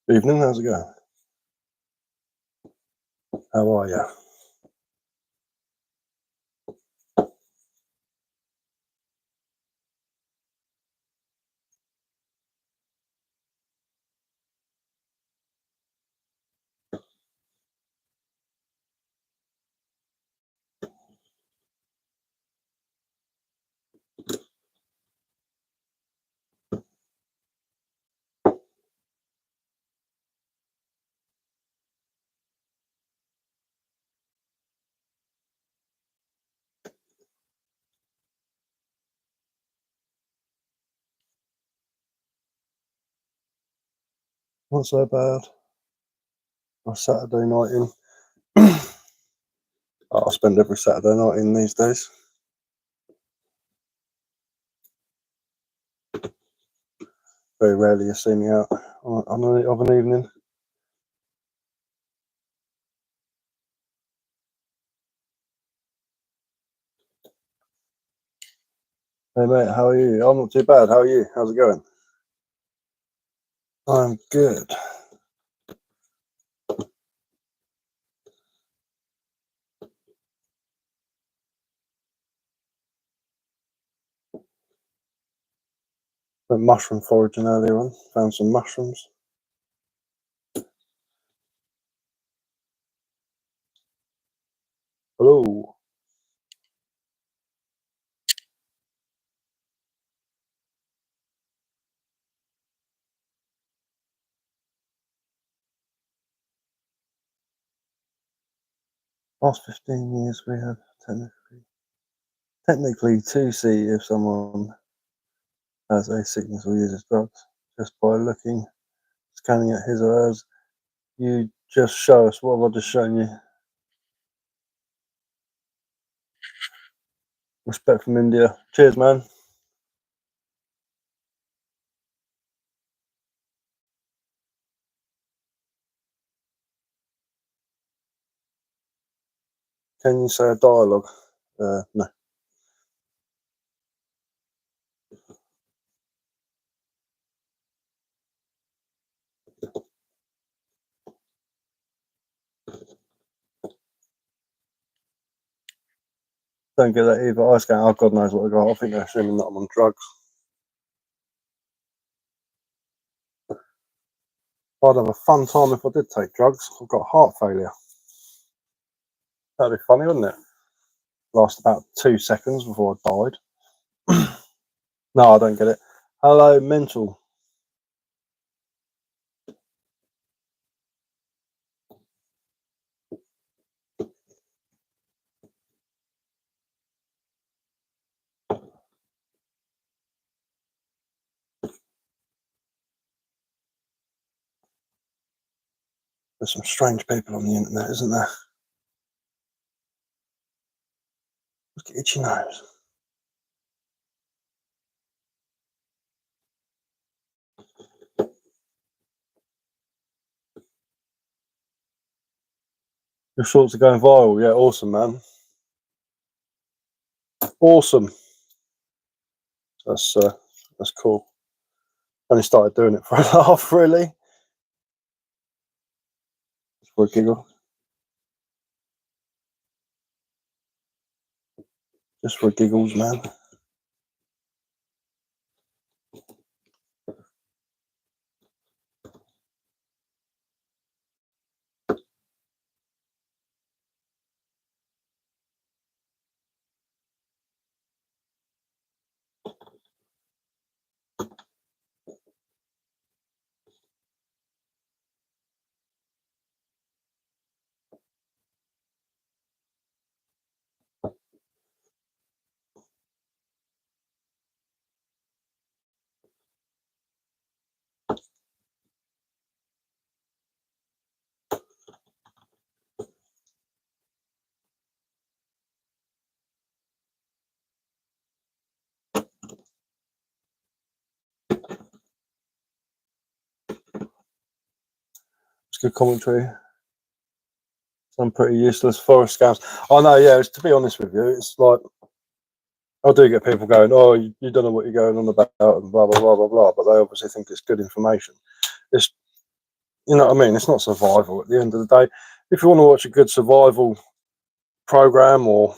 Evening, how's it going? How are you? Not so bad. My Saturday night in. I spend every Saturday night in these days. Very rarely you see me out of an evening. Hey mate, how are you? I'm not too bad. How are you? How's it going? I'm good. Went mushroom foraging earlier on. Found some mushrooms. Hello. Last 15 years we have technically to see if someone has a sickness or uses drugs just by looking, scanning at his or hers. You just show us what have I just shown you. Respect from India. Cheers, man. Can you say a dialogue? No. Don't get that either. I scan. Oh, God knows what I got. I think they're assuming that I'm on drugs. I'd have a fun time if I did take drugs. I've got heart failure. That'd be funny, wouldn't it? Last about 2 seconds before I died. No, I don't get it. Hello, mental. There's some strange people on the internet, isn't there? Look at itchy nose. Your shorts are going viral. Yeah, awesome, man. Awesome. That's cool. Only started doing it for a laugh, really. Just for a giggle. Just for giggles, man. It's good commentary. Some pretty useless forest scams. I know, yeah, to be honest with you, it's like, I do get people going, oh, you don't know what you're going on about, and blah, blah, blah, blah, blah, but they obviously think it's good information. It's You know what I mean? It's not survival at the end of the day. If you want to watch a good survival program or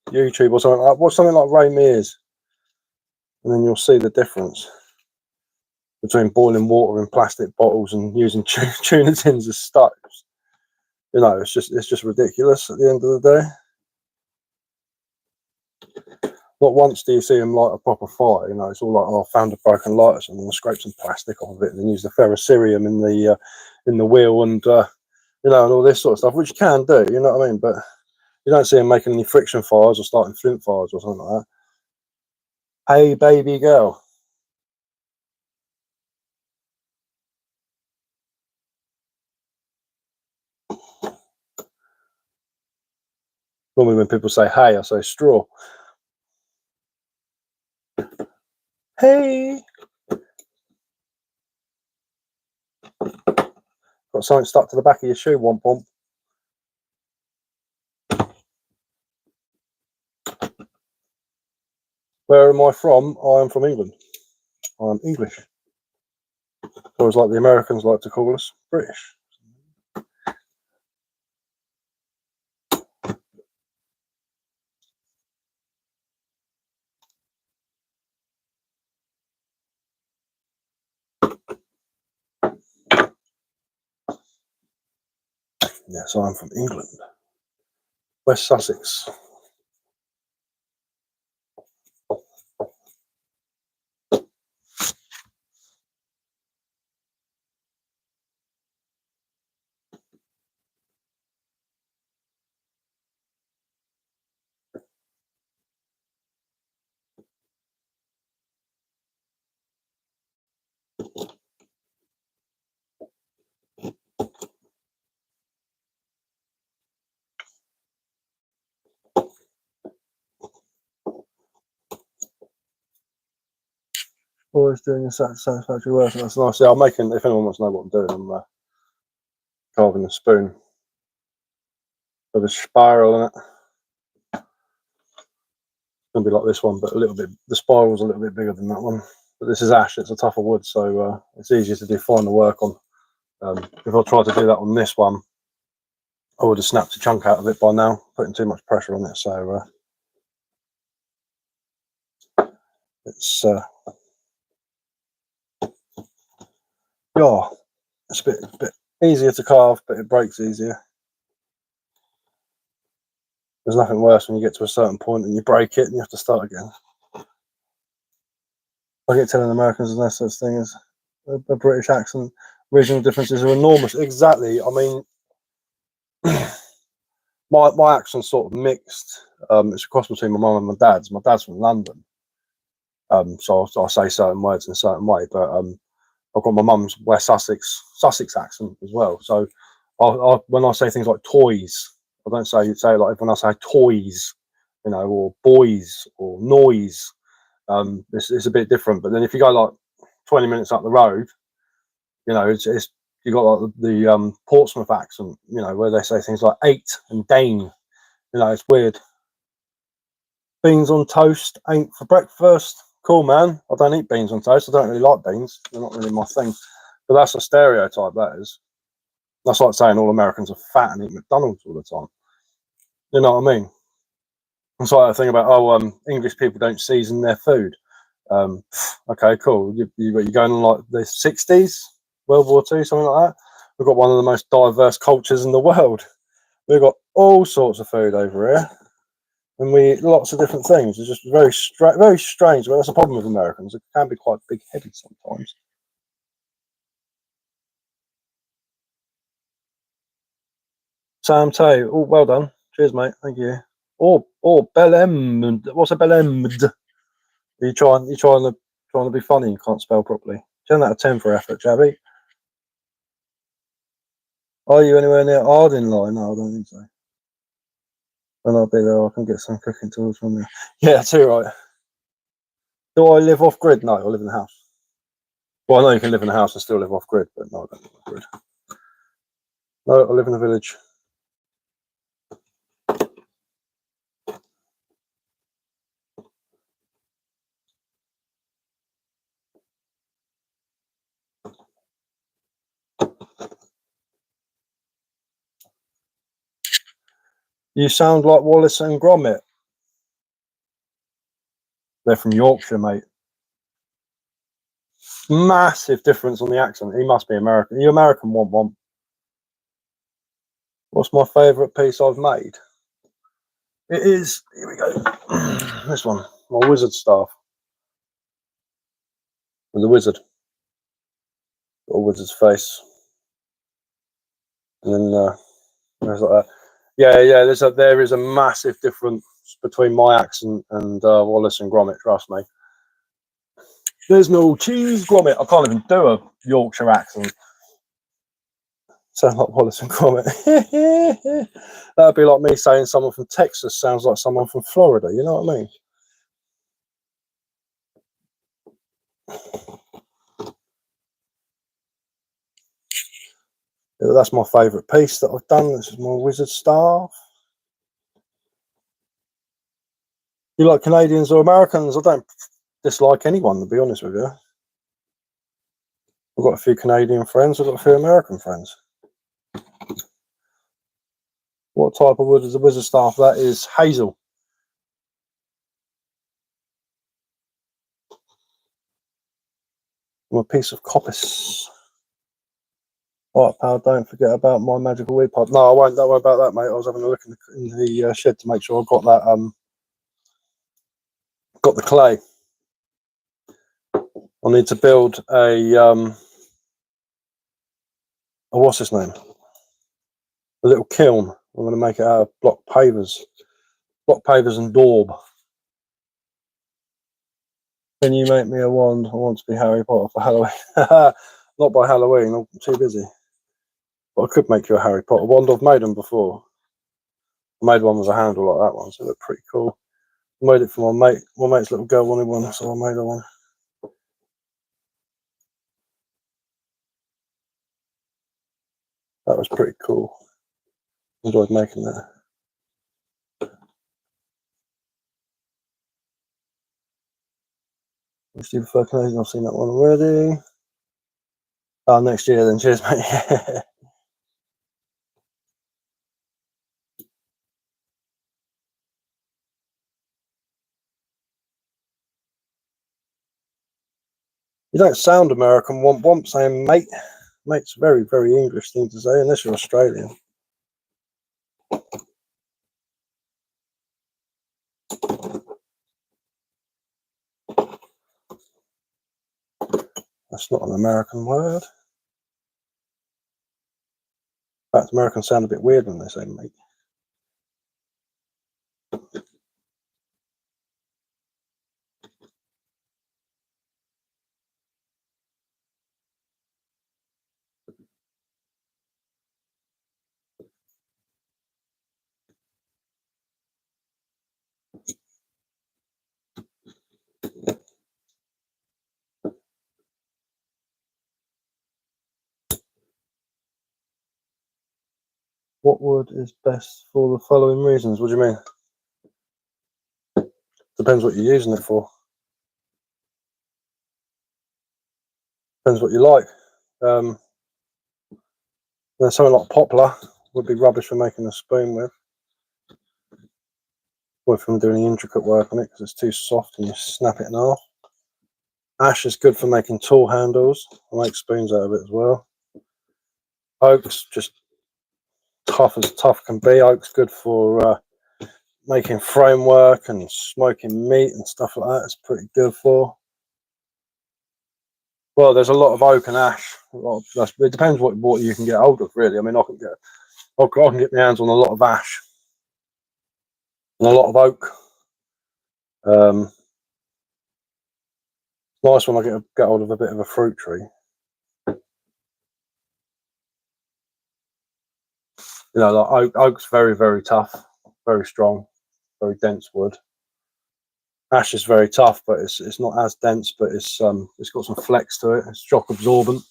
YouTube or something like that, watch something like Ray Mears, and then you'll see the difference between boiling water in plastic bottles and using tuna tins as stoves. You know, it's just ridiculous at the end of the day. Not once do you see them light a proper fire. You know, it's all like, oh, I found a broken lighter, and then scrape some plastic off of it, and then use the ferrocerium in the wheel, and you know, and all this sort of stuff, which you can do. You know what I mean? But you don't see them making any friction fires or starting flint fires or something like that. Hey, baby girl. Normally, when people say "hey," I say "straw." Hey. Got something stuck to the back of your shoe, Womp Womp. Where am I from? I am from England. I'm English. Or as like the Americans like to call us, British. Yes, I'm from England. West Sussex. Always doing satisfactory work. That's nice. Yeah, I'm making, if anyone wants to know what I'm doing, I'm carving a spoon with a spiral in it. It's going to be like this one, but a little bit, the spiral's a little bit bigger than that one. But this is ash, it's a tougher wood, so it's easier to do finer work on. If I tried to do that on this one, I would have snapped a chunk out of it by now, putting too much pressure on it. So it's yeah, it's a bit easier to carve, but it breaks easier. There's nothing worse when you get to a certain point and you break it and you have to start again. I get telling Americans there's no such thing as a British accent. Regional differences are enormous. Exactly. I mean, my accent's sort of mixed. It's a cross between my mum and my dad's. My dad's from London, so I say certain words in a certain way. But I've got my mum's West Sussex accent as well. So when I say things like toys, I don't say it like when I say toys, you know, or boys or noise. It's a bit different. But then if you go like 20 minutes up the road, you know, it's you got like the Portsmouth accent, you know, where they say things like eight and Dane. You know, it's weird. Beans on toast ain't for breakfast. Cool, man. I don't eat beans on toast. I don't really like beans. They're not really my thing. But that's a stereotype, that is. That's like saying all Americans are fat and eat McDonald's all the time. You know what I mean? It's like a thing about, English people don't season their food. Okay, cool. You're going on like the 60s, World War II, something like that. We've got one of the most diverse cultures in the world. We've got all sorts of food over here, and we eat lots of different things. It's just very strange. But that's the problem with Americans. It can be quite big-headed sometimes. Sam Tay, oh, well done. Cheers, mate. Thank you. Or Belem. What's a Belemd? Are you trying to be funny and can't spell properly? 10 out of 10 for effort, Jabby. Are you anywhere near Arding line? No, I don't think so. When I'll be there, I can get some cooking tools from you. Yeah, too right. Do I live off grid? No, I live in the house. Well, I know you can live in a house and still live off grid, but no, I don't live off grid. No, I live in a village. You sound like Wallace and Gromit. They're from Yorkshire, mate. Massive difference on the accent. He must be American. You American, one. What's my favourite piece I've made? It is, here we go, this one, my wizard staff. With a wizard. Got a wizard's face. And then there's like that. Yeah, there is a massive difference between my accent and Wallace and Gromit, trust me. There's no cheese, Gromit. I can't even do a Yorkshire accent. Sound like Wallace and Gromit. That'd be like me saying someone from Texas sounds like someone from Florida, you know what I mean? Yeah, that's my favourite piece that I've done. This is my wizard staff. You like Canadians or Americans? I don't dislike anyone, to be honest with you. I've got a few Canadian friends, I've got a few American friends. What type of wood is the wizard staff? That is hazel. I'm a piece of coppice. Right, pal, don't forget about my magical weed pipe. No, I won't. Don't worry about that, mate. I was having a look in the shed to make sure I got that. Got the clay. I need to build a what's his name? A little kiln. I'm going to make it out of block pavers and daub. Can you make me a wand? I want to be Harry Potter for Halloween. Not by Halloween. I'm too busy. But I could make you a Harry Potter wand. I've made them before. I made one with a handle like that one, so it looked pretty cool. I made it for my mate. My mate's little girl wanted one, so I made her one. That was pretty cool. Enjoyed making that. Let's do the first Canadian. I've seen that one already. Oh, next year then. Cheers, mate. You don't sound American. Womp saying mate. Mate's a very, very English thing to say, unless you're Australian. That's not an American word. In fact, Americans sound a bit weird when they say mate. What wood is best for the following reasons? What do you mean? Depends what you're using it for. Depends what you like. Something like poplar would be rubbish for making a spoon with. Or if I'm doing any intricate work on it because it's too soft and you snap it in half. Ash is good for making tool handles. I make spoons out of it as well. Oak's just tough as tough can be. Oak's good for making framework and smoking meat and stuff like that. It's pretty good for. Well, there's a lot of oak and ash. It depends what you can get hold of, really. I mean, I can get my hands on a lot of ash and a lot of oak. Nice when I get hold of a bit of a fruit tree. You know, like oak's very, very tough, very strong, very dense wood. Ash is very tough, but it's not as dense, but it's got some flex to it. It's shock absorbent.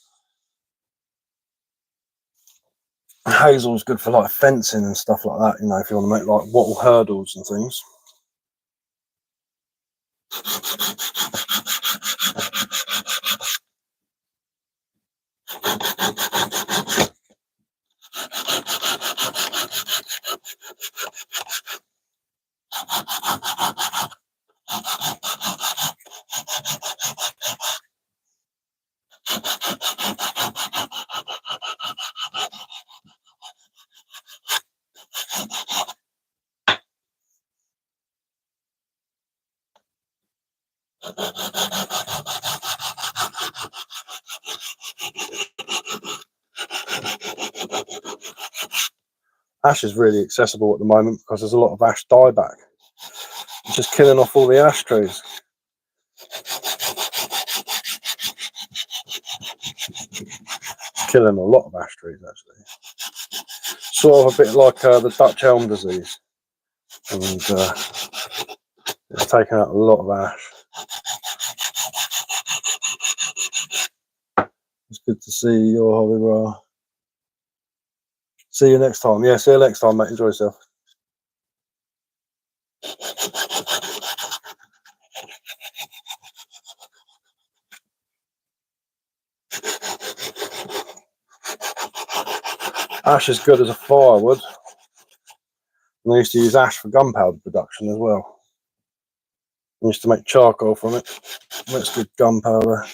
Hazel is good for like fencing and stuff like that. You know, if you want to make like wattle hurdles and things. Ash is really accessible at the moment because there's a lot of ash dieback. It's just killing off all the ash trees. Killing a lot of ash trees, actually. Sort of a bit like the Dutch elm disease. And it's taken out a lot of ash. It's good to see your hobby, bro. See you next time. Yeah, see you next time, mate. Enjoy yourself. Ash is good as a firewood. And I used to use ash for gunpowder production as well. I used to make charcoal from it. That's good gunpowder.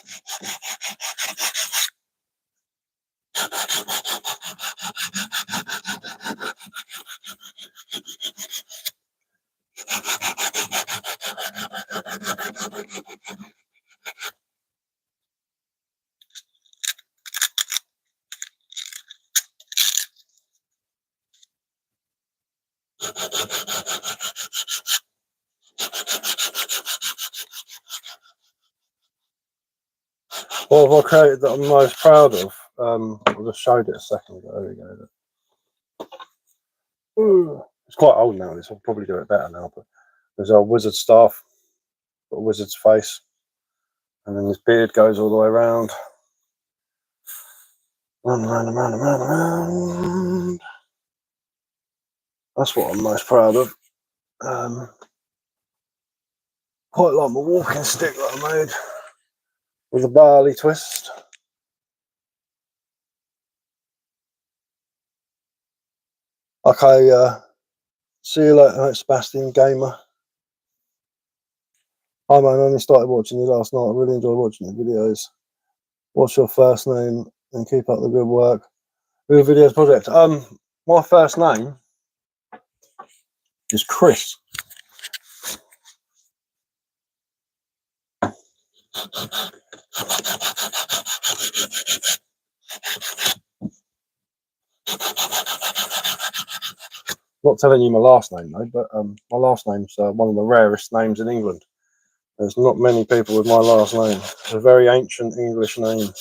What have I created that I'm most proud of? I just showed it a second ago. There we go. Ooh, it's quite old now. This will probably do it better now. But there's a wizard staff, got a wizard's face, and then his beard goes all the way around. Round and round and round and round and round. That's what I'm most proud of. Quite like my walking stick that I made with a barley twist. Okay, see you later, mate, Sebastian Gamer. Hi man, I only started watching you last night. I really enjoy watching your videos. What's your first name? And keep up the good work. Real Videos Project. My first name is Chris. Not telling you my last name though, but my last name's one of the rarest names in England. There's not many people with my last name. It's a very ancient English name.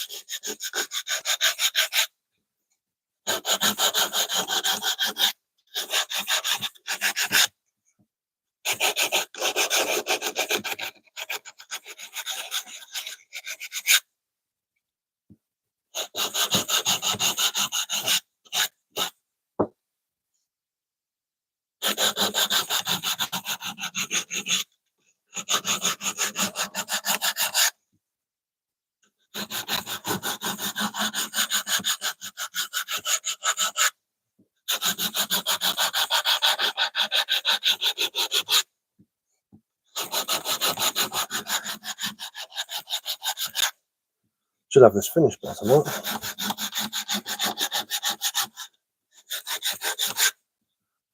Should have this finished better now.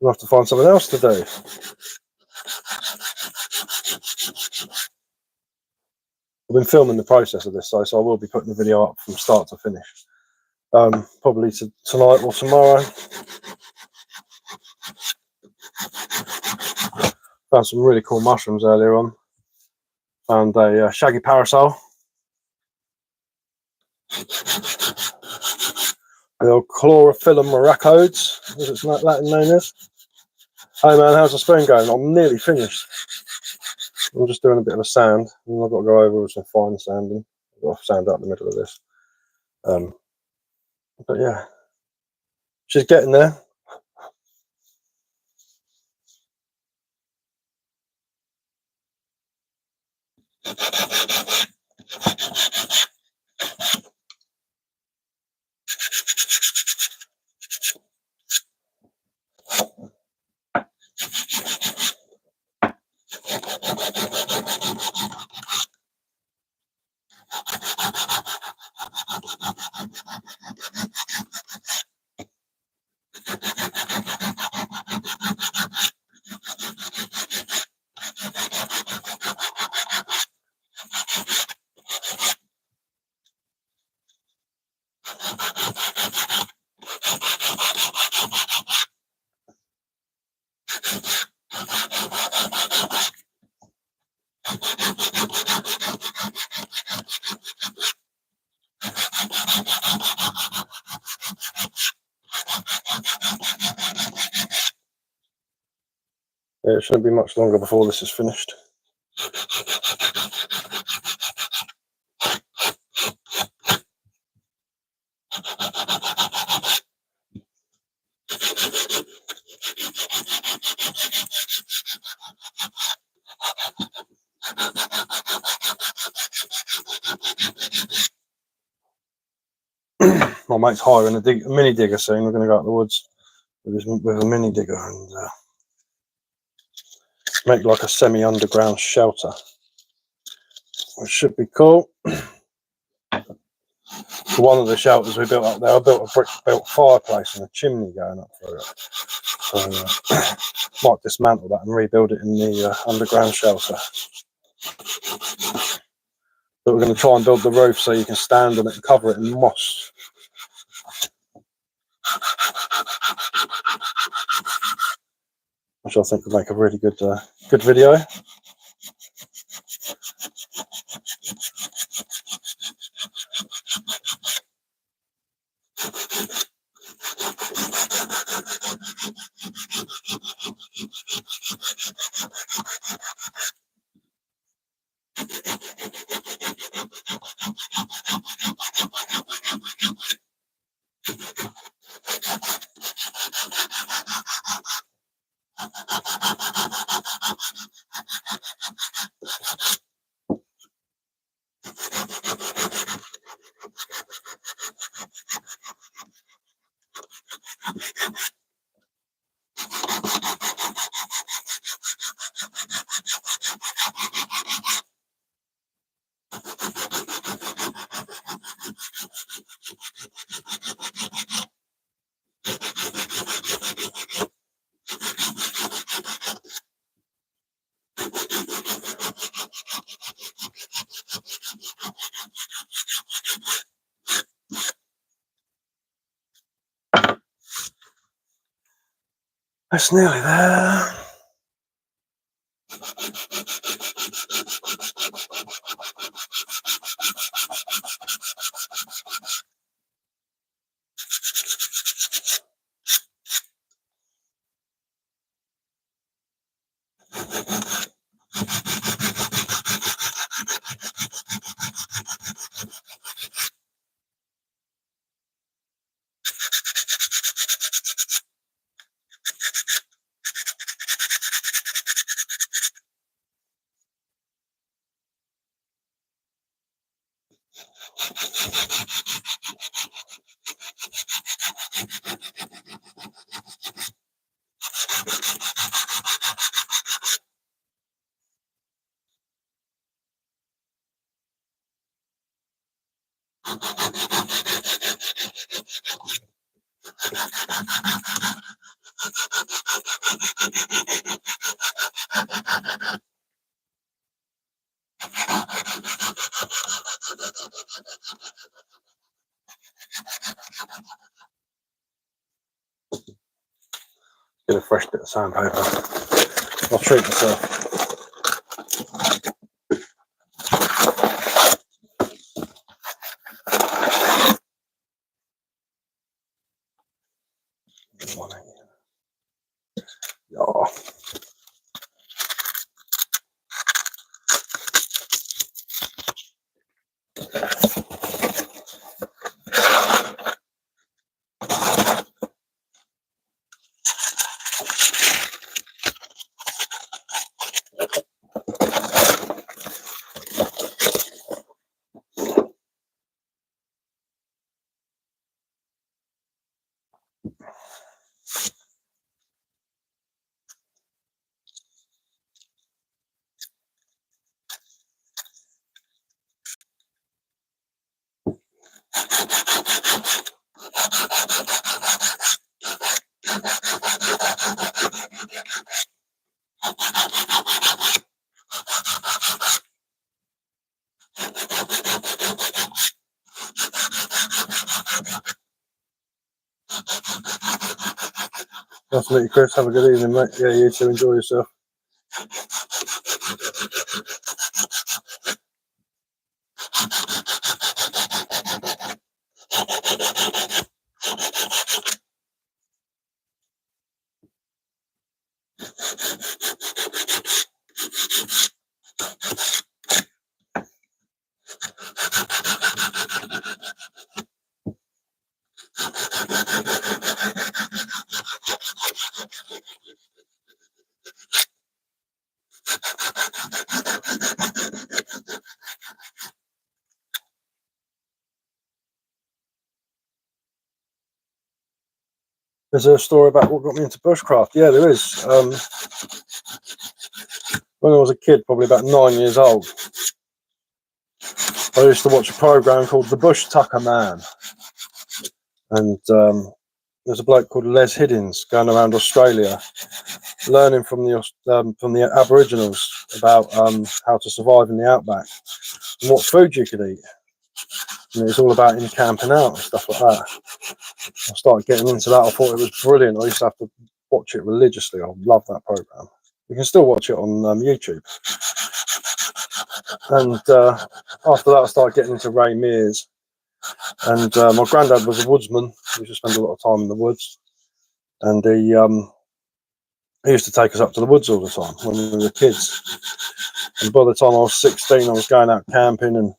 I'll have to find something else to do. I've been filming the process of this though, so I will be putting the video up from start to finish. Probably tonight or tomorrow. Found some really cool mushrooms earlier on. Found a shaggy parasol. The old Chlorophyllum maracodes, as it's Latin name is. Hey man, how's the spoon going? I'm nearly finished. I'm just doing a bit of a sand, and I've got to go over with some fine sanding. I've got to sand out the middle of this. But yeah, she's getting there. Yeah, it shouldn't be much longer before this is finished. My mate's hiring a mini digger soon. We're going to go out the woods with a mini digger and make like a semi-underground shelter, which should be cool. For one of the shelters we built up there, I built a brick-built fireplace and a chimney going up through it. So might dismantle that and rebuild it in the underground shelter. But we're going to try and build the roof so you can stand on it and cover it in moss. Which I think would make a really good video. That's nearly there. Get a fresh bit of sandpaper. I'll treat myself. Oh. Nice to meet you, Chris. Have a good evening, mate. Yeah, you too. Enjoy yourself. Is there a story about what got me into bushcraft? Yeah, there is. When I was a kid, probably about 9 years old, I used to watch a program called The Bush Tucker Man, and there's a bloke called Les Hiddins going around Australia, learning from the Aboriginals about how to survive in the outback and what food you could eat. And it's all about him camping out and stuff like that. I started getting into that. I thought it was brilliant. I used to have to watch it religiously. I love that program. You can still watch it on YouTube. And after that, I started getting into Ray Mears. And my granddad was a woodsman. He used to spend a lot of time in the woods. And he used to take us up to the woods all the time when we were kids. And by the time I was 16, I was going out camping and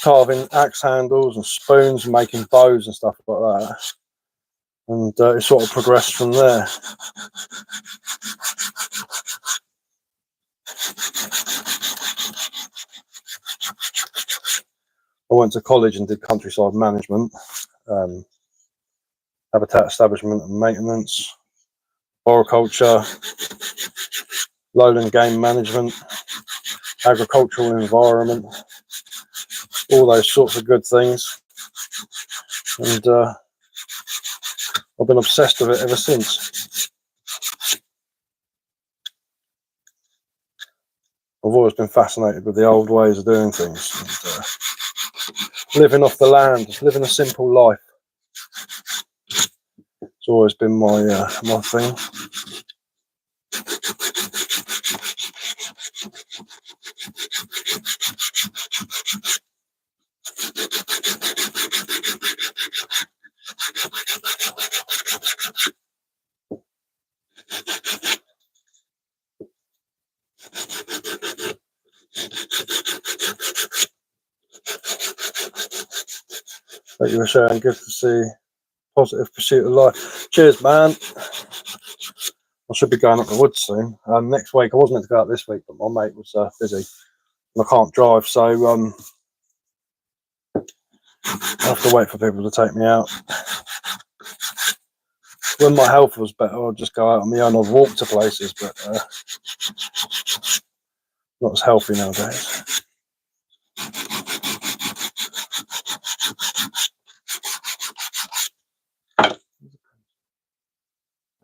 carving axe handles and spoons and making bows and stuff like that. And it sort of progressed from there. I went to college and did countryside management, habitat establishment and maintenance, horticulture, lowland game management, agricultural environment, all those sorts of good things. And I've been obsessed with it ever since. I've always been fascinated with the old ways of doing things. And, living off the land, living a simple life. It's always been my my thing. Thank you for sharing. Good to see. Positive pursuit of life. Cheers, man. I should be going up the woods soon. Next week, I wasn't meant to go out this week, but my mate was busy and I can't drive, so I have to wait for people to take me out. When my health was better, I'd just go out on my own. I'd walk to places, but not as healthy nowadays. I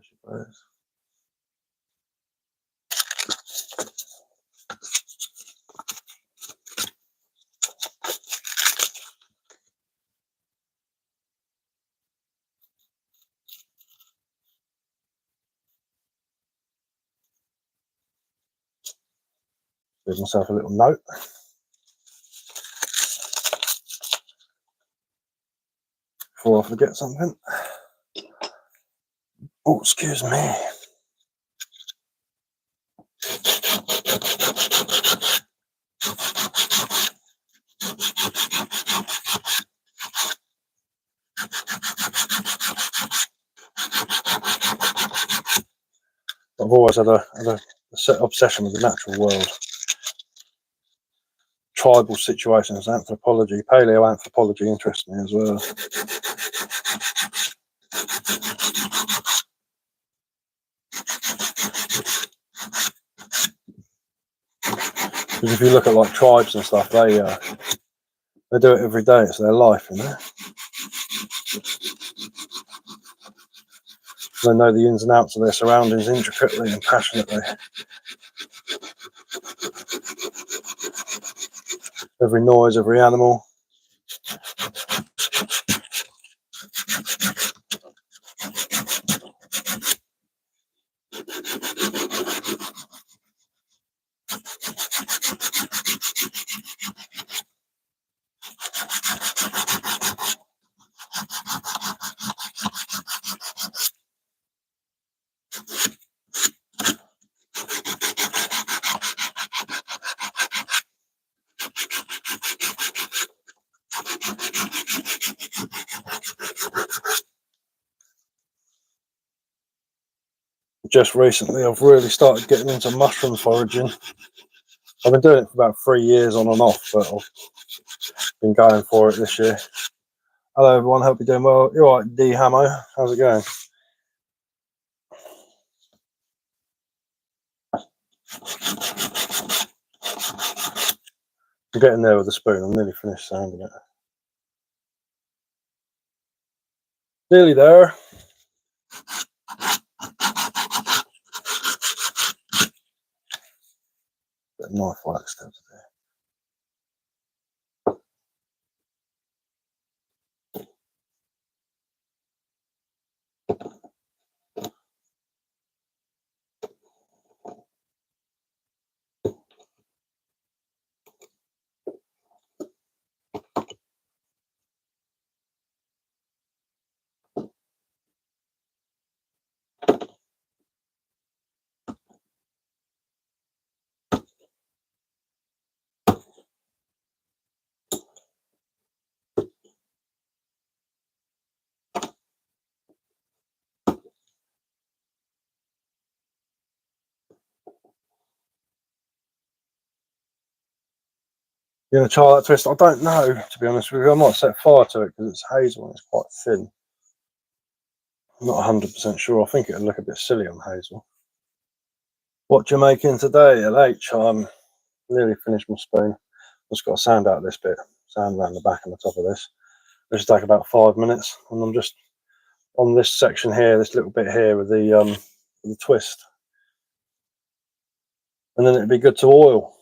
suppose. Give myself a little note. Before I forget something. Oh, excuse me. I've always had a set obsession with the natural world. Tribal situations, anthropology, paleoanthropology interests me as well. Because if you look at like tribes and stuff, they do it every day. It's their life, you know. They know the ins and outs of their surroundings intricately and passionately. Every noise, every animal. just recently I've really started getting into mushroom foraging. I've been doing it for about 3 years on and off, but I've been going for it this year. Hello everyone, hope you're doing well. You're right, D Hamo, how's it going? I'm getting there with the spoon, I'm nearly finished sanding it. Nearly there. Bit of knife work still to do. You're going to try that twist? I don't know, to be honest with you. I might set fire to it because it's hazel and it's quite thin. I'm not 100% sure. I think it'll look a bit silly on hazel. What you making today, LH? I'm nearly finished my spoon. Just got to sand out this bit, sand around the back and the top of this. This will take about 5 minutes, and I'm just on this section here, this little bit here with the twist, and then it'd be good to oil.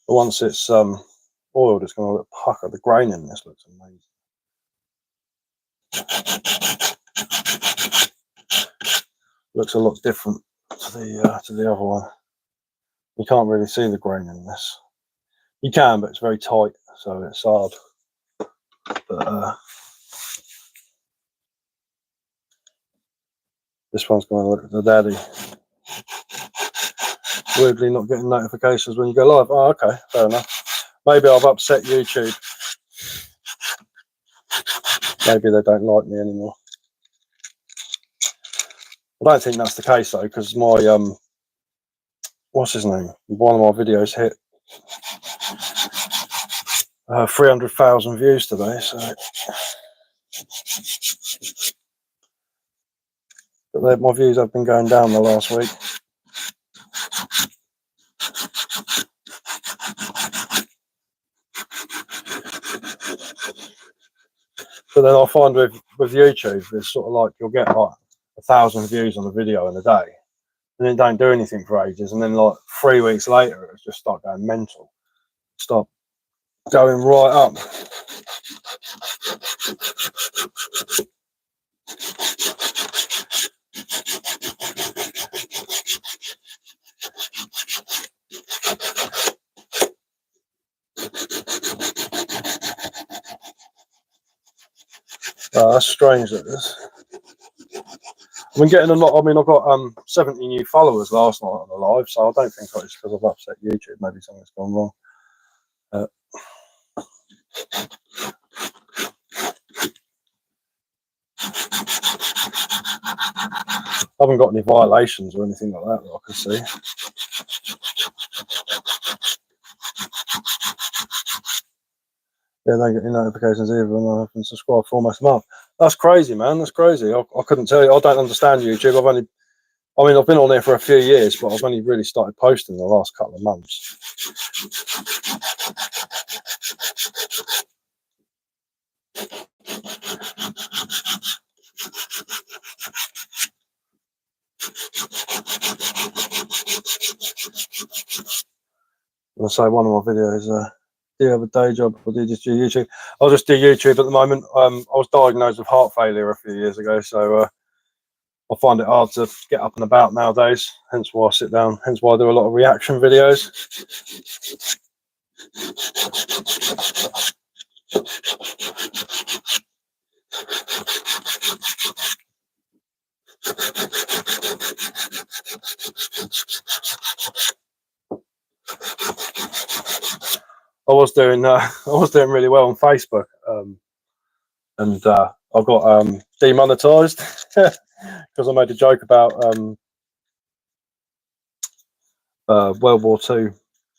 But once it's oiled, it's going to look pucker. The grain in this looks amazing. Looks a lot different to the other one. You can't really see the grain in this. You can, but it's very tight, so it's hard. But this one's going to look at the daddy. Weirdly not getting notifications when you go live. Oh, okay, fair enough. Maybe I've upset YouTube. Maybe they don't like me anymore. I don't think that's the case though, because my what's his name? One of my videos hit 300,000 views today, so but my views have been going down the last week. But then I find with YouTube, it's sort of like you'll get like 1,000 views on a video in a day, and it don't do anything for ages, and then like 3 weeks later, it'll just start going mental, start going right up. That's strange that this. I've been getting a lot. I mean, I've got 70 new followers last night on the live, so I don't think it's because I've upset YouTube. Maybe something's gone wrong. I haven't got any violations or anything like that I can see. Yeah, they don't get any notifications either, and I haven't subscribed for almost a month. That's crazy, man. That's crazy. I couldn't tell you. I don't understand YouTube. I've been on there for a few years, but I've only really started posting the last couple of months. I'll say one of my videos, do you have a day job or do you just do YouTube? I'll just do YouTube at the moment. I was diagnosed with heart failure a few years ago, so I find it hard to get up and about nowadays, hence why I sit down, hence why I do a lot of reaction videos. I was doing really well on Facebook, and I got demonetized. because I made a joke about World War II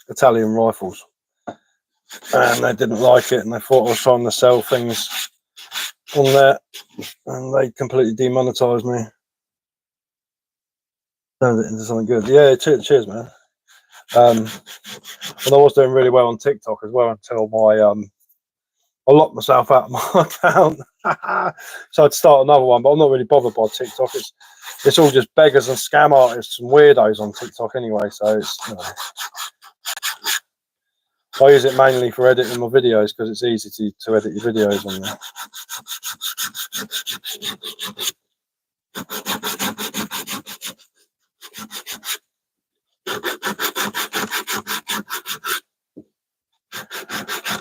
Italian rifles, and they didn't like it, and they thought I was trying to sell things on there, and they completely demonetised me. Turned it into something good. Yeah, cheers, man. And I was doing really well on TikTok as well until I locked myself out of my account. So I'd start another one, but I'm not really bothered by TikTok. It's all just beggars and scam artists and weirdos on TikTok anyway. So it's, I use it mainly for editing my videos because it's easy to edit your videos on there.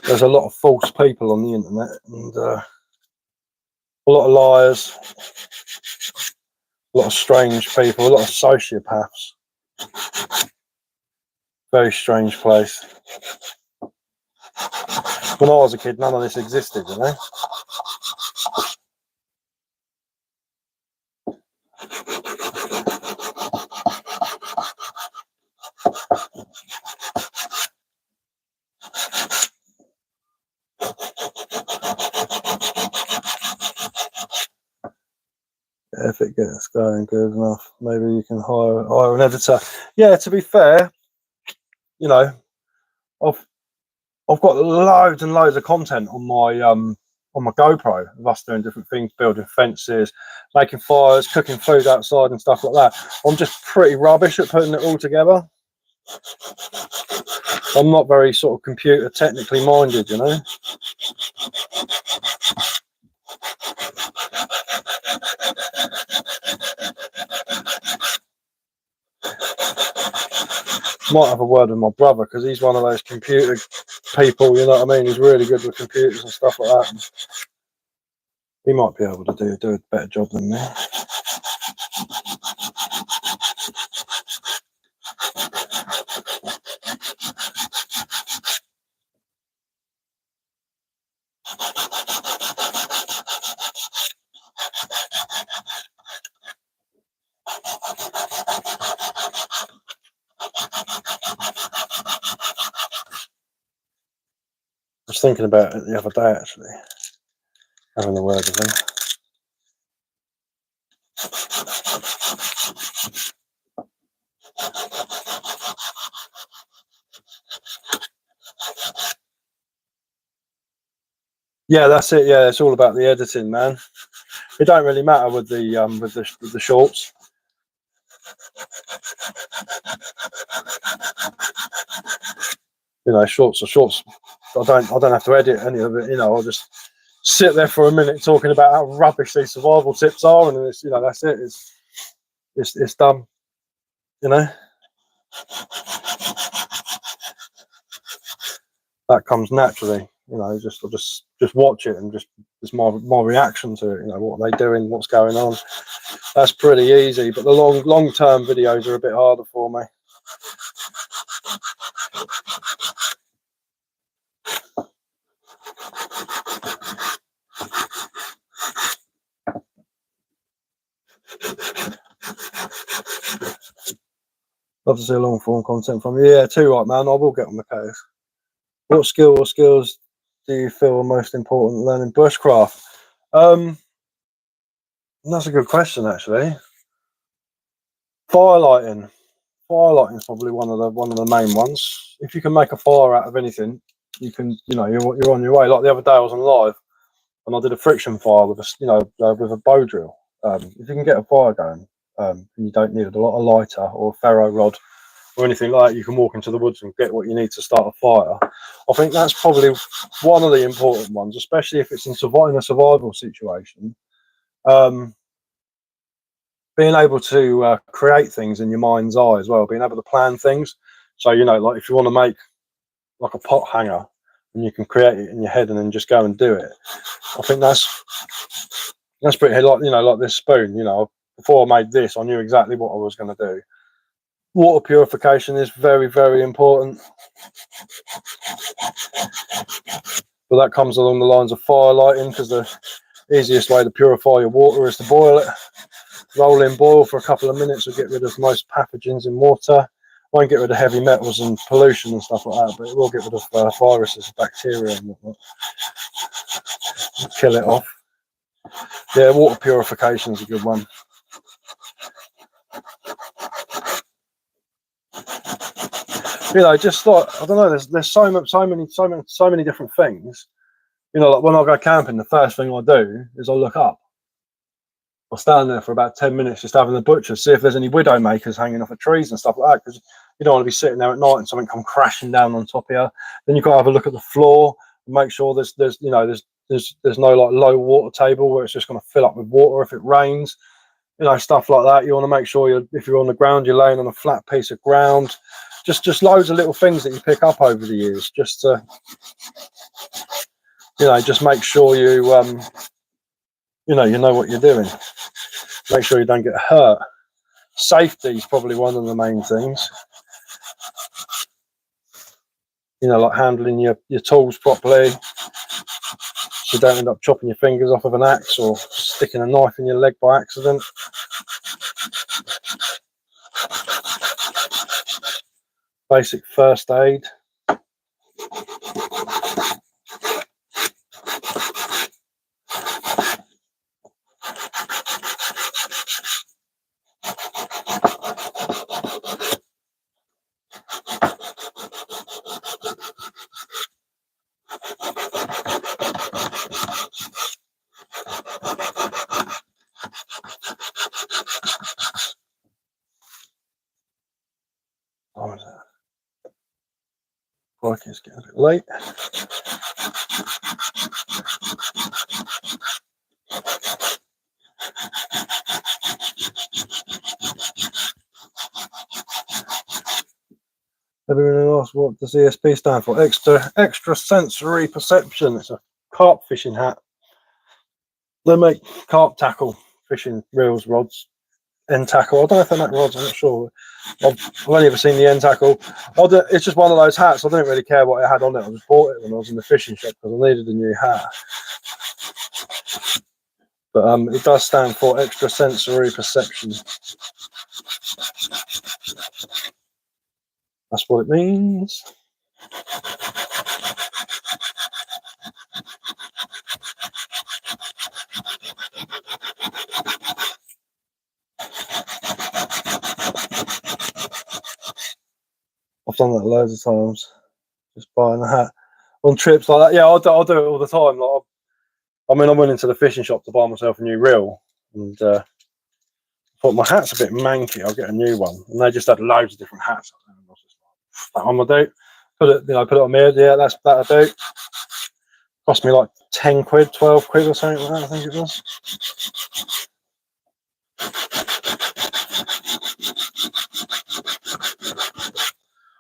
There's a lot of false people on the internet, and a lot of liars, a lot of strange people, a lot of sociopaths. Very strange place. When I was a kid, none of this existed, you know. If it gets going good enough, maybe you can hire an editor. Yeah, to be fair, you know, I've got loads and loads of content on my GoPro of us doing different things, building fences, making fires, cooking food outside and stuff like that. I'm just pretty rubbish at putting it all together. I'm not very sort of computer technically minded, you know. Might have a word with my brother because he's one of those computer people, you know what I mean? He's really good with computers and stuff like that. And he might be able to do a better job than me. I was thinking about it the other day, actually, having a word with him. Yeah, that's it. Yeah, it's all about the editing, man. It don't really matter with the shorts. You know, shorts are shorts. I don't have to edit any of it. You know, I'll just sit there for a minute talking about how rubbish these survival tips are, and it's, you know, that's it. It's done. You know, that comes naturally. You know, I'll just watch it and just my reaction to it. You know, what are they doing? What's going on? That's pretty easy. But the long term videos are a bit harder for me. Love to see long form content from you. Yeah, too right, man. I will get on the case. What skill or skills do you feel are most important learning bushcraft? That's a good question, actually. Firelighting. Firelighting is probably one of the main ones. If you can make a fire out of anything, you can. You know, you're on your way. Like the other day, I was on live and I did a friction fire with with a bow drill. If you can get a fire going, and you don't need a lot of lighter or a ferro rod or anything like that, you can walk into the woods and get what you need to start a fire. I think that's probably one of the important ones, especially if it's in a survival situation. Being able to create things in your mind's eye as well, being able to plan things. So, you know, like if you want to make like a pot hanger and you can create it in your head and then just go and do it. I think that's pretty, like, you know, like this spoon, you know, before I made this, I knew exactly what I was going to do. Water purification is very, very important. But that comes along the lines of firelighting, because the easiest way to purify your water is to boil it. roll in boil for a couple of minutes will get rid of most pathogens in water. Won't get rid of heavy metals and pollution and stuff like that, but it will get rid of viruses, bacteria and whatnot. Kill it off. Yeah, water purification is a good one. You know, just like, I don't know, there's so many different things. You know, like when I go camping, the first thing I do is I look up. I'll stand there for about 10 minutes just having the butcher, see if there's any widow makers hanging off of trees and stuff like that, because you don't want to be sitting there at night and something come crashing down on top of you. Then you've got to have a look at the floor and make sure there's no like low water table where it's just going to fill up with water if it rains. You know, stuff like that. You want to make sure if you're on the ground, you're laying on a flat piece of ground. Just loads of little things that you pick up over the years, just to, you know, just make sure you know what you're doing. Make sure you don't get hurt. Safety is probably one of the main things. You know, like handling your tools properly, so you don't end up chopping your fingers off of an axe or sticking a knife in your leg by accident. Basic first aid. Oh, is that? Like it's getting a bit late. Everyone asks, what does ESP stand for? Extra sensory perception. It's a carp fishing hat. They make carp tackle, fishing reels, rods, end tackle. I don't know if they make rods, I'm not sure. I've only ever seen the end tackle. It's just one of those hats. I didn't really care what it had on it. I just bought it when I was in the fishing shop because I needed a new hat. But it does stand for extra sensory perception. That's what it means. I've done that loads of times, just buying a hat on trips like that. Yeah, I'll do it all the time. Like, I mean, I went into the fishing shop to buy myself a new reel, and thought my hat's a bit manky. I'll get a new one, and they just had loads of different hats. I was just like, that one will do. Put it on my head. Yeah, that'll do. Cost me like 10 quid, 12 quid or something like that, I think it was.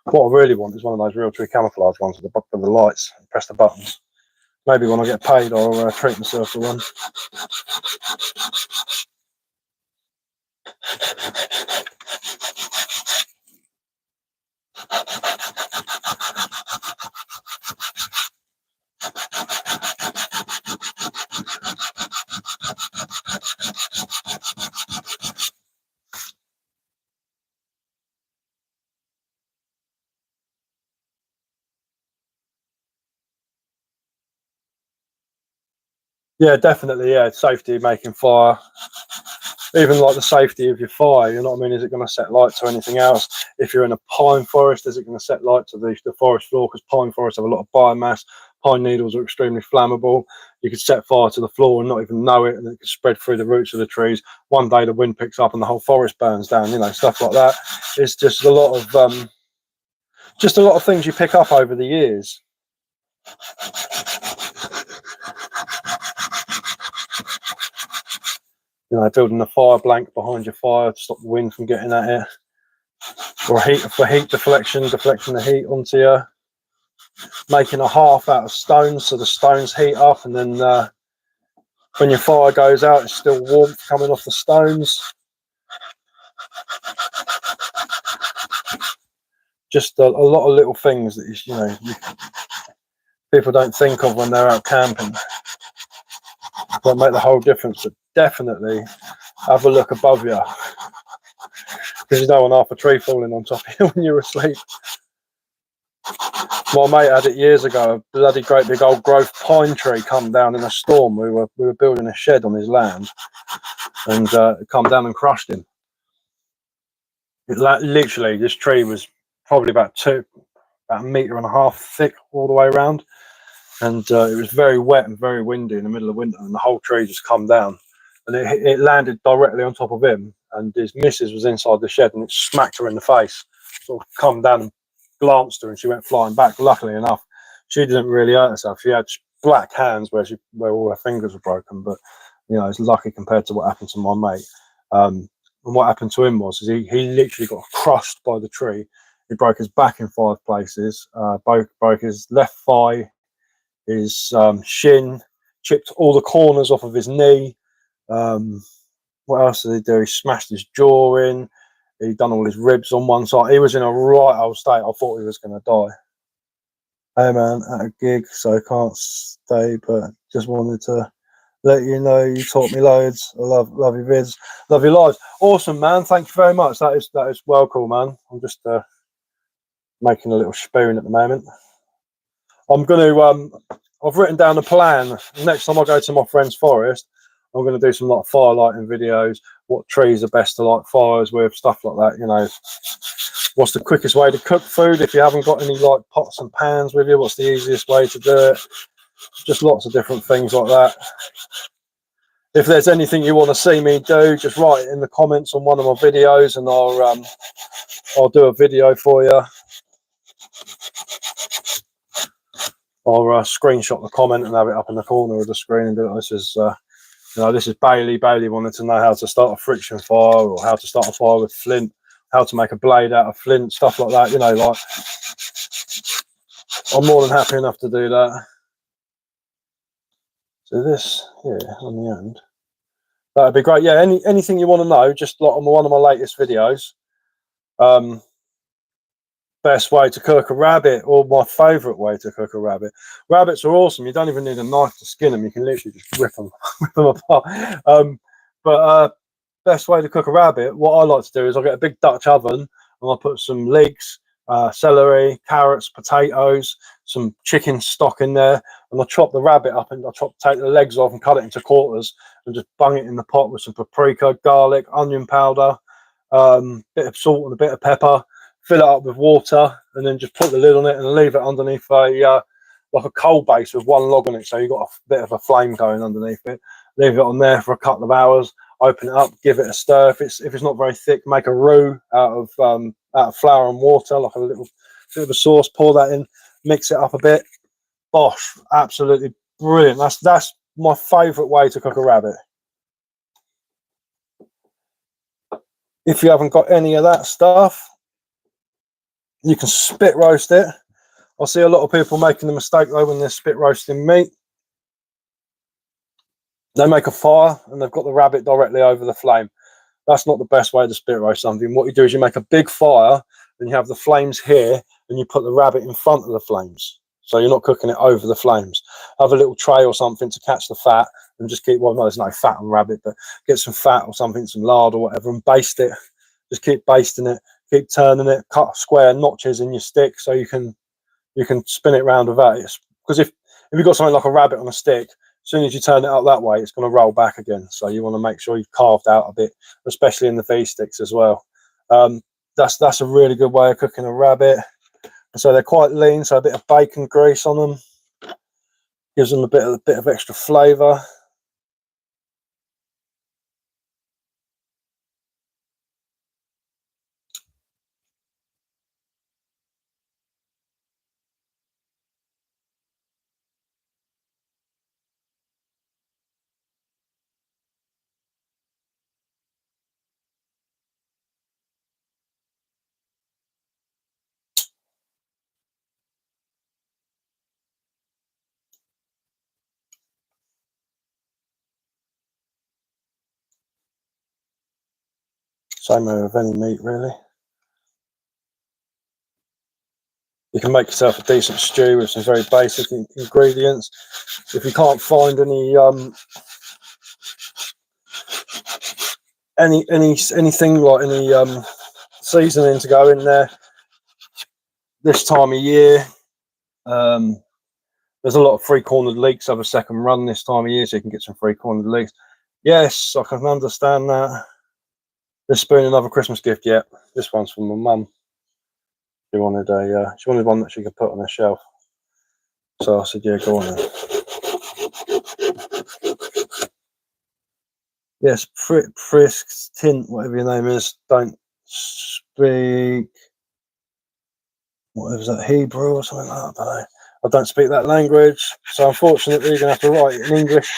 What I really want is one of those Realtree camouflage ones with the lights. Press the buttons. Maybe when I get paid, I'll treat myself to one. Yeah, definitely. Yeah, safety, making fire. Even like the safety of your fire, you know what I mean? Is it going to set light to anything else? If you're in a pine forest, is it going to set light to the forest floor? Because pine forests have a lot of biomass. Pine needles are extremely flammable. You could set fire to the floor and not even know it, and it could spread through the roots of the trees. One day the wind picks up and the whole forest burns down. You know, stuff like that. It's just a lot of things you pick up over the years. You know, building a fire blank behind your fire to stop the wind from getting at it, or heat deflecting the heat onto you. Making a hearth out of stones so the stones heat up, and then when your fire goes out, it's still warmth coming off the stones. Just a lot of little things that people don't think of when they're out camping that make the whole difference. But definitely have a look above you, because you don't want half a tree falling on top of you when you're asleep. My mate had it years ago. A bloody great big old growth pine tree come down in a storm. We were building a shed on his land, and it come down and crushed him. Literally, this tree was probably about 1.5 meters thick all the way around, and it was very wet and very windy in the middle of winter, and the whole tree just come down, and it landed directly on top of him, and his missus was inside the shed, and it smacked her in the face, sort of come down and glanced her, and she went flying back. Luckily enough, she didn't really hurt herself. She had black hands where all her fingers were broken, but you know, it's lucky compared to what happened to my mate. And what happened to him was he literally got crushed by the tree. He broke his back in 5 places, broke his left thigh, his shin, chipped all the corners off of his knee. What else did he do? He smashed his jaw in. He done all his ribs on one side. He was in a right old state. I thought he was going to die. Hey man, at a gig, so I can't stay, but just wanted to let you know you taught me loads. I love your vids, love your lives. Awesome, man. Thank you very much. That is well cool, man. I'm just making a little spoon at the moment. I'm going to I've written down a plan. Next time I go to my friend's forest, I'm going to do some like firelighting videos, what trees are best to light fires with, stuff like that. You know, what's the quickest way to cook food if you haven't got any like pots and pans with you? What's the easiest way to do it? Just lots of different things like that. If there's anything you want to see me do, just write it in the comments on one of my videos, and I'll do a video for you. Or screenshot the comment and have it up in the corner of the screen and do it. This is, you know, this is Bailey. Bailey wanted to know how to start a friction fire, or how to start a fire with flint, how to make a blade out of flint, stuff like that. You know, like, I'm more than happy enough to do that. So this here on the end, that'd be great. Yeah, anything you want to know, just like on one of my latest videos. Best way to cook a rabbit, or my favorite way to cook a rabbit. Rabbits are awesome. You don't even need a knife to skin them. You can literally just rip them apart. Best way to cook a rabbit, what I like to do is I get a big Dutch oven, and I put some leeks, celery, carrots, potatoes, some chicken stock in there, and I chop the rabbit up, and take the legs off and cut it into quarters, and just bung it in the pot with some paprika, garlic, onion powder, bit of salt and a bit of pepper. Fill it up with water, and then just put the lid on it and leave it underneath a like a coal base with one log on it, so you've got a bit of a flame going underneath it. Leave it on there for a couple of hours. Open it up, give it a stir. If it's not very thick, make a roux out of flour and water, like a little bit of a sauce. Pour that in, mix it up a bit. Bosh, absolutely brilliant. That's my favourite way to cook a rabbit. If you haven't got any of that stuff, you can spit roast it. I see a lot of people making the mistake though when they're spit roasting meat. They make a fire and they've got the rabbit directly over the flame. That's not the best way to spit roast something. What you do is you make a big fire, and you have the flames here, and you put the rabbit in front of the flames. So you're not cooking it over the flames. Have a little tray or something to catch the fat, and just keep, well, no, there's no fat on rabbit, but get some fat or something, some lard or whatever, and baste it. Just keep basting it. Keep turning it, cut square notches in your stick so you can spin it round with that. Because if you've got something like a rabbit on a stick, as soon as you turn it up that way, it's going to roll back again. So you want to make sure you've carved out a bit, especially in the V sticks as well. That's a really good way of cooking a rabbit. And so they're quite lean, so a bit of bacon grease on them gives them a bit of extra flavour. Same way with any meat, really. You can make yourself a decent stew with some very basic ingredients. If you can't find any anything like any seasoning to go in there this time of year. There's a lot of three-cornered leeks over second run this time of year, so you can get some three-cornered leeks. Yes, I can understand that. This spoon, another Christmas gift. Yeah, this one's from my mum. She wanted one that she could put on her shelf. So I said, yeah, go on then. Yes, Frisk, Tint, whatever your name is, don't speak, what was that, Hebrew or something like that? I don't know. I don't speak that language, so unfortunately you're going to have to write it in English.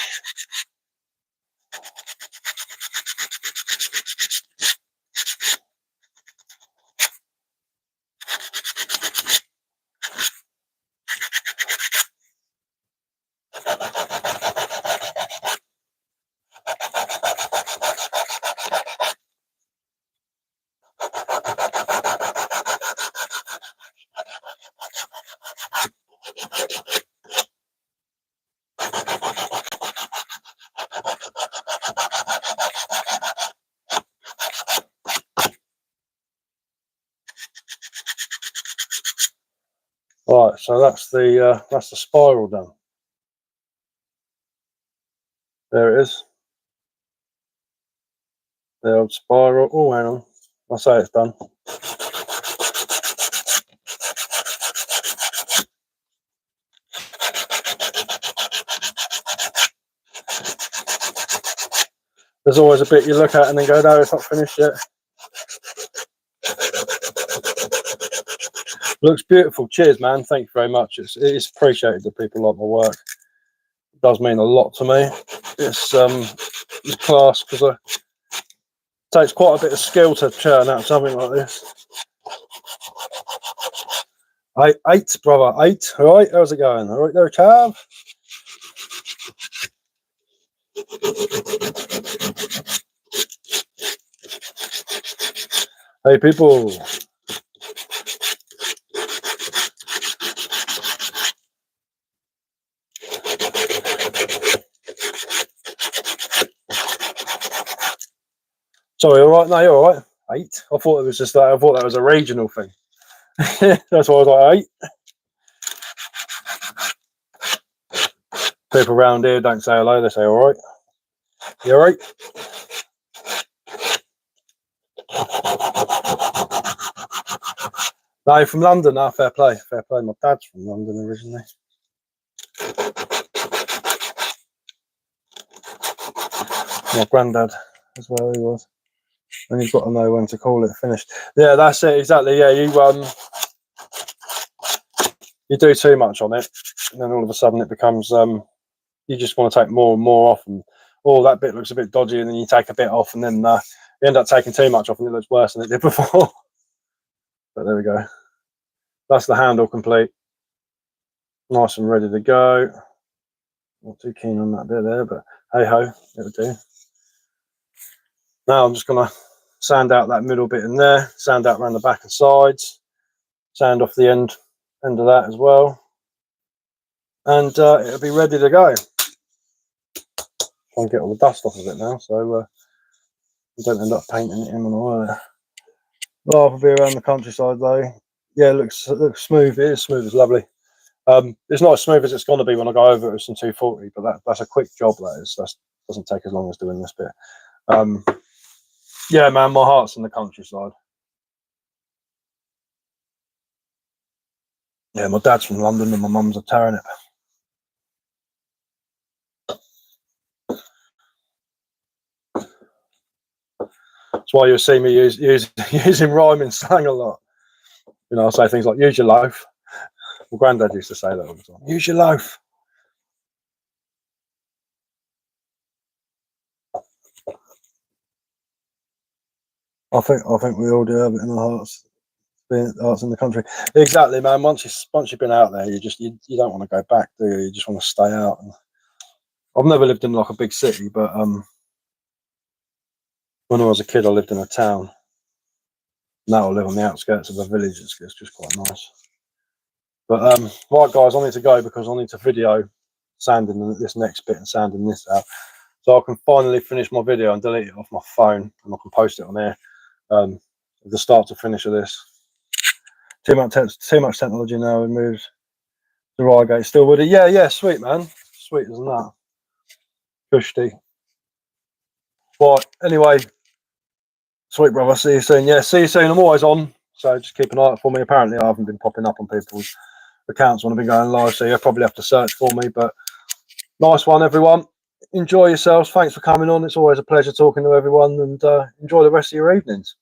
Right, so that's the spiral done. There it is. The old spiral. Oh, hang on. I'll say it's done. There's always a bit you look at and then go, no, it's not finished yet. Looks beautiful. Cheers, man. Thank you very much. It is appreciated that people like my work. It does mean a lot to me. It's class because it takes quite a bit of skill to churn out something like this. Eight, brother, 8. All right, how's it going? All right there, Cav. Hey, people. Sorry, all right? No, you're all right. 8. I thought it was just that. I thought that was a regional thing. That's why I was like 8. People around here don't say hello. They say all right. You all right? No, from London. No, fair play. Fair play. My dad's from London originally. My granddad as well, he was. And you've got to know when to call it finished. Yeah, that's it, exactly. Yeah, you do too much on it, and then all of a sudden it becomes you just want to take more and more off, and that bit looks a bit dodgy, and then you take a bit off, and then you end up taking too much off and it looks worse than it did before. But there we go. That's the handle complete. Nice and ready to go. Not too keen on that bit there, but hey ho, it'll do. Now I'm just gonna sand out that middle bit in there, sand out around the back and sides, sand off the end of that as well, and it'll be ready to go. Try and get all the dust off of it now, so you don't end up painting it in on the way. Rather be around the countryside though. Yeah, it looks smooth. It is smooth. It's lovely. It's not as smooth as it's going to be when I go over it with some 240, but that's a quick job. That doesn't take as long as doing this bit. Yeah, man, my heart's in the countryside. Yeah, my dad's from London and my mum's a turnip. That's why you'll see me using rhyming slang a lot. You know, I'll say things like, use your loaf. My granddad used to say that all the time. Use your loaf. I think we all do have it in our hearts. Arts in the country. Exactly, man. Once you've been out there, you don't want to go back, do you? You just want to stay out. And I've never lived in like a big city, but when I was a kid, I lived in a town. Now I live on the outskirts of a village. It's just quite nice. But right, guys, I need to go because I need to video sanding this next bit and sanding this out. so I can finally finish my video and delete it off my phone, and I can post it on there. The start to finish of this. Too much technology now. We moved the Reigate still woody. Yeah, sweet man, sweet as that. Cushy. Right, anyway, sweet brother, see you soon. Yeah, see you soon. I'm always on, so just keep an eye out for me. Apparently I haven't been popping up on people's accounts when I've been going live, so you'll probably have to search for me. But nice one, everyone. Enjoy yourselves. Thanks for coming on. It's always a pleasure talking to everyone, and enjoy the rest of your evenings.